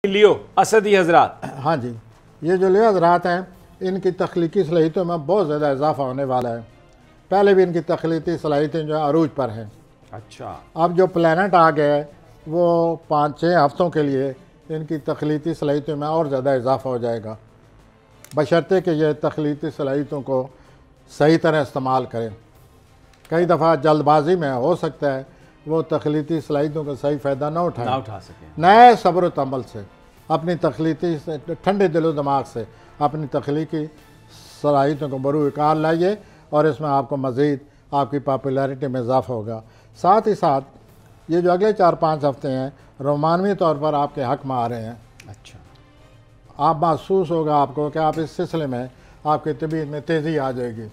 लियो असदी हजरात। हाँ जी, ये जो लियो हजरात हैं इनकी तख्लीकी सलाहियतों में बहुत ज़्यादा इजाफा होने वाला है। पहले भी इनकी तख्लीकी सलाहियतें जो अरूज पर हैं। अच्छा, अब जो प्लानट आ गया है वो 5-6 हफ्तों के लिए इनकी तख्लीकी सलाहियतों में और ज़्यादा इजाफा हो जाएगा, बशर्ते कि ये तख्लीकी सलाहियतों को सही तरह इस्तेमाल करें। कई दफ़ा जल्दबाजी में हो सकता है वो तख्लीकी सलाहियतों का सही फ़ायदा ना उठा सकें। नए सब्र तमल से अपनी तख्लीकी ठंडे दिलो दिमाग से अपनी तख्लीकी सलाहियतों को बरूकार लाइए और इसमें आपको मज़ीद आपकी पॉपुलैरिटी में इजाफा होगा। साथ ही साथ ये जो अगले 4-5 हफ्ते हैं रोमानवी तौर पर आपके हक़ में आ रहे हैं। अच्छा, आप महसूस होगा आपको कि आप इस सिलसिले में आपकी तबीयत में तेज़ी आ जाएगी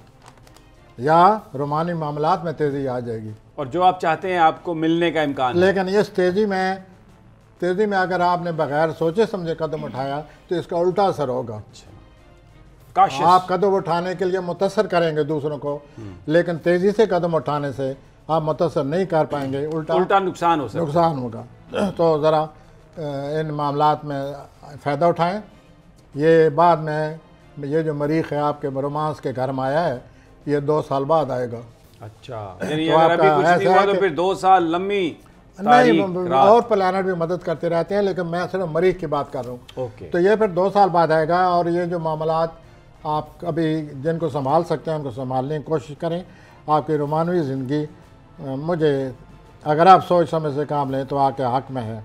या रोमानी मामलात में तेज़ी आ जाएगी, और जो आप चाहते हैं आपको मिलने का इम्कान है। लेकिन इस तेज़ी में अगर आपने बगैर सोचे समझे कदम उठाया तो इसका उल्टा असर होगा। आप कदम उठाने के लिए मुतासर करेंगे दूसरों को, लेकिन तेज़ी से कदम उठाने से आप मुतासर नहीं कर पाएंगे, उल्टा नुकसान होगा। तो ज़रा इन मामलात में फ़ायदा उठाएं। ये बाद में ये जो मरीख है आपके रोमांस के घर में आया है ये 2 साल बाद आएगा। अच्छा, यानी अगर अभी कुछ नहीं हुआ तो फिर 2 साल लंबी नहीं, और प्लानट भी मदद करते रहते हैं, लेकिन मैं सिर्फ मरीख की बात कर रहा हूँ। तो ये फिर 2 साल बाद आएगा। और ये जो मामलात आप अभी जिनको संभाल सकते हैं उनको संभालने की कोशिश करें। आपकी रोमानवी ज़िंदगी मुझे अगर आप सोच समझ से काम लें तो आपके हक़ में है।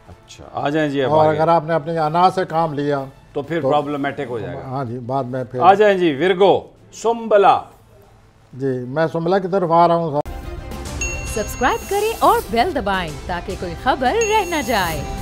अच्छा, आ जाएं जी। और अगर आपने अपने अना से काम लिया तो फिर प्रॉब्लमेटिक हो जाएगा। हाँ जी, बाद में फिर आ जाएं जी। विर्गो सुंबला जी, मैं सुंबला की तरफ आ रहा हूँ। सब्सक्राइब करें और बेल दबाएं ताकि कोई खबर रह न जाए।